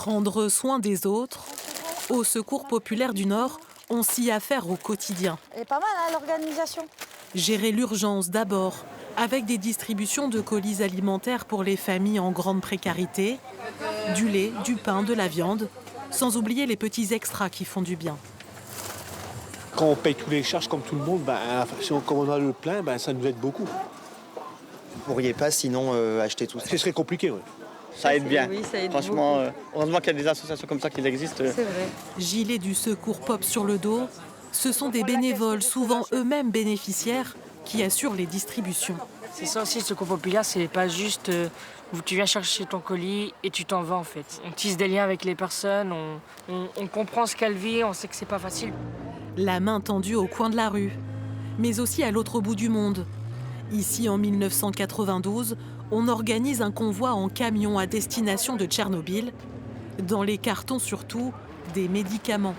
Prendre soin des autres, au Secours populaire du Nord, on s'y affaire au quotidien. Elle est pas mal, hein, l'organisation. Gérer l'urgence d'abord, avec des distributions de colis alimentaires pour les familles en grande précarité, du lait, du pain, de la viande, sans oublier les petits extras qui font du bien. Quand on paye tous les charges comme tout le monde, si on a le plein, ça nous aide beaucoup. Vous ne pourriez pas sinon acheter tout ça? Ce serait compliqué, oui. Ça aide bien. Oui, ça aide Franchement, heureusement qu'il y a des associations comme ça qui existent. C'est vrai. Gilet du Secours Pop sur le dos, ce sont des bénévoles, souvent eux-mêmes bénéficiaires, qui assurent les distributions. C'est ça aussi, le Secours populaire, c'est pas juste où tu viens chercher ton colis et tu t'en vas en fait. On tisse des liens avec les personnes, on comprend ce qu'elles vivent, on sait que c'est pas facile. La main tendue au coin de la rue, mais aussi à l'autre bout du monde. Ici, en 1992, on organise un convoi en camion à destination de Tchernobyl. Dans les cartons surtout, des médicaments.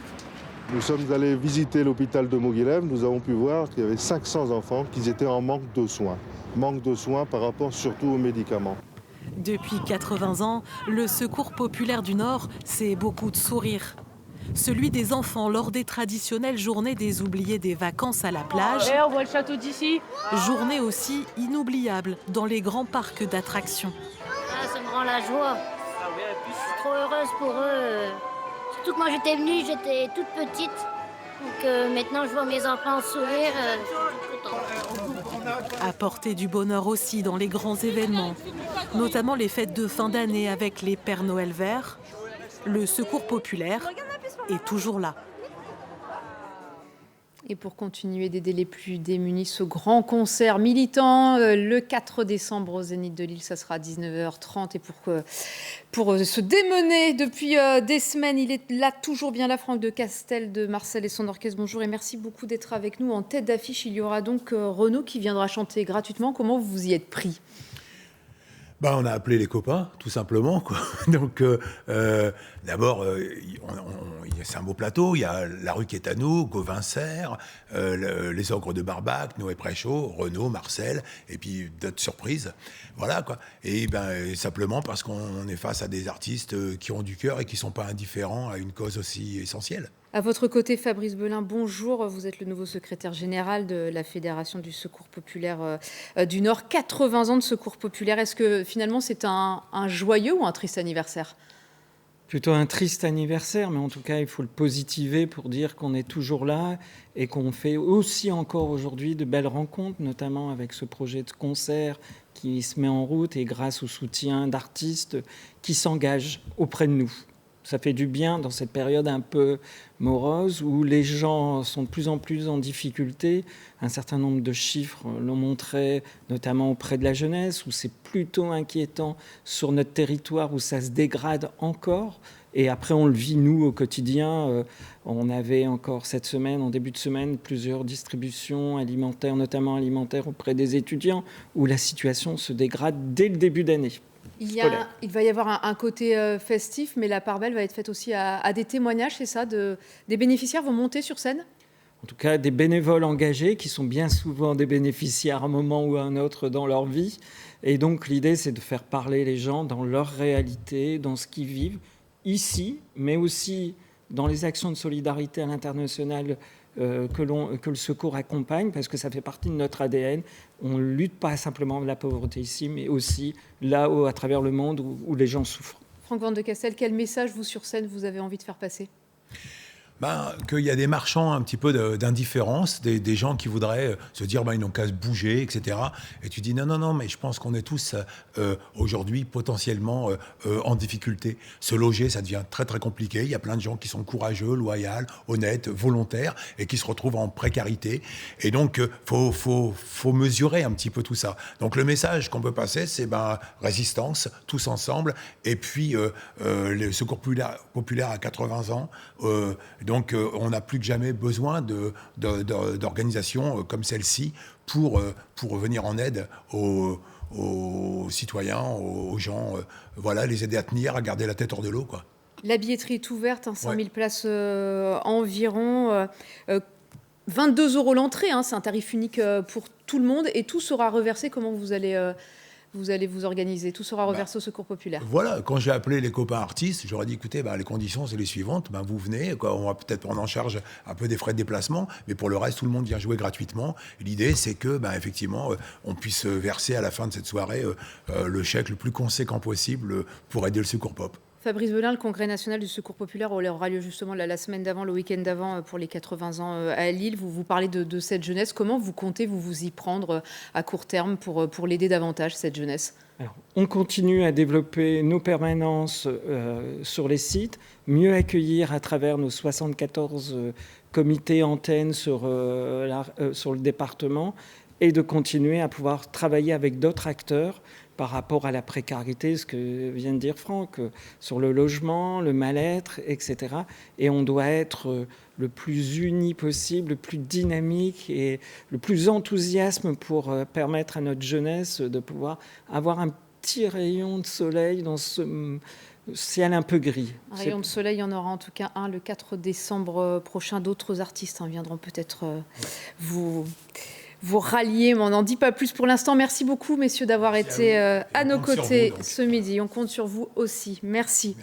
Nous sommes allés visiter l'hôpital de Moguilev. Nous avons pu voir qu'il y avait 500 enfants qui étaient en manque de soins. Manque de soins par rapport surtout aux médicaments. Depuis 80 ans, le Secours populaire du Nord, c'est beaucoup de sourires. Celui des enfants lors des traditionnelles journées des oubliés des vacances à la plage. On voit le château d'ici. Journée aussi inoubliable dans les grands parcs d'attractions. Ah, ça me rend la joie. Je suis trop heureuse pour eux. Surtout que moi j'étais venue, j'étais toute petite. Donc maintenant je vois mes enfants sourire. Je suis toute contente. Apporter du bonheur aussi dans les grands événements, notamment les fêtes de fin d'année avec les Pères Noël verts. Le Secours populaire est toujours là. Et pour continuer d'aider les plus démunis, ce grand concert militant, le 4 décembre au Zénith de Lille, ça sera à 19h30. Et pour se démener depuis des semaines, il est là, toujours bien là, Franck de Castel de Marcel et son orchestre. Bonjour et merci beaucoup d'être avec nous. En tête d'affiche, il y aura donc Renaud qui viendra chanter gratuitement. Comment vous y êtes pris ? On a appelé les copains, tout simplement, quoi. Donc, d'abord, c'est un beau plateau. Il y a La Rue qui est à nous, Gauvin-Serre, Les Ogres de Barbac, Noé Préchaud, Renaud, Marcel, et puis d'autres surprises. Voilà, quoi. Et simplement parce qu'on est face à des artistes qui ont du cœur et qui ne sont pas indifférents à une cause aussi essentielle. À votre côté, Fabrice Belin, bonjour. Vous êtes le nouveau secrétaire général de la Fédération du Secours populaire du Nord. 80 ans de Secours populaire. Est-ce que finalement c'est un joyeux ou un triste anniversaire ? Plutôt un triste anniversaire, mais en tout cas, il faut le positiver pour dire qu'on est toujours là et qu'on fait aussi encore aujourd'hui de belles rencontres, notamment avec ce projet de concert qui se met en route et grâce au soutien d'artistes qui s'engagent auprès de nous. Ça fait du bien dans cette période un peu morose où les gens sont de plus en plus en difficulté. Un certain nombre de chiffres l'ont montré, notamment auprès de la jeunesse, où c'est plutôt inquiétant sur notre territoire, où ça se dégrade encore. Et après, on le vit, nous, au quotidien. On avait encore cette semaine, en début de semaine, plusieurs distributions alimentaires, notamment alimentaires auprès des étudiants, où la situation se dégrade dès le début d'année. Il va y avoir un côté festif, mais la part belle va être faite aussi à des témoignages, c'est ça, des bénéficiaires vont monter sur scène ? En tout cas, des bénévoles engagés qui sont bien souvent des bénéficiaires à un moment ou à un autre dans leur vie. Et donc, l'idée, c'est de faire parler les gens dans leur réalité, dans ce qu'ils vivent ici, mais aussi dans les actions de solidarité à l'international que le secours accompagne, parce que ça fait partie de notre ADN. On ne lutte pas simplement de la pauvreté ici, mais aussi là à travers le monde où les gens souffrent. Franck Van de Castel, quel message, vous, sur scène, vous avez envie de faire passer ? Qu'il y a des marchands un petit peu d'indifférence, des gens qui voudraient se dire ils n'ont qu'à se bouger, etc. Et tu dis non, mais je pense qu'on est tous aujourd'hui potentiellement en difficulté. Se loger, ça devient très très compliqué. Il y a plein de gens qui sont courageux, loyaux, honnêtes, volontaires et qui se retrouvent en précarité. Et donc, faut mesurer un petit peu tout ça. Donc le message qu'on peut passer, c'est résistance, tous ensemble. Et puis, le Secours populaire à 80 ans, donc, on n'a plus que jamais besoin d'organisations comme celle-ci pour venir en aide aux citoyens, aux gens, les aider à tenir, à garder la tête hors de l'eau, quoi. La billetterie est ouverte, 100 000 places environ. 22 € l'entrée, c'est un tarif unique pour tout le monde. Et tout sera reversé. Comment vous allez vous allez vous organiser. Tout sera reversé au Secours populaire. Voilà, quand j'ai appelé les copains artistes, j'aurais dit, écoutez, les conditions, c'est les suivantes. Vous venez, on va peut-être prendre en charge un peu des frais de déplacement, mais pour le reste, tout le monde vient jouer gratuitement. Et l'idée, c'est que, effectivement, on puisse verser à la fin de cette soirée le chèque le plus conséquent possible pour aider le Secours Pop. Fabrice Belin, le Congrès national du Secours populaire aura lieu justement la semaine d'avant, le week-end d'avant, pour les 80 ans à Lille. Vous parlez de cette jeunesse. Comment vous comptez vous y prendre à court terme pour l'aider davantage, cette jeunesse ? Alors, on continue à développer nos permanences sur les sites, mieux accueillir à travers nos 74 comités antennes sur le département, et de continuer à pouvoir travailler avec d'autres acteurs par rapport à la précarité, ce que vient de dire Franck, sur le logement, le mal-être, etc. Et on doit être le plus uni possible, le plus dynamique et le plus enthousiaste pour permettre à notre jeunesse de pouvoir avoir un petit rayon de soleil dans ce ciel un peu gris. Un rayon de soleil, il y en aura en tout cas un le 4 décembre prochain. D'autres artistes viendront peut-être vous rallier, mais on n'en dit pas plus pour l'instant. Merci beaucoup, messieurs, d'avoir été à nos côtés ce midi. On compte sur vous aussi. Merci.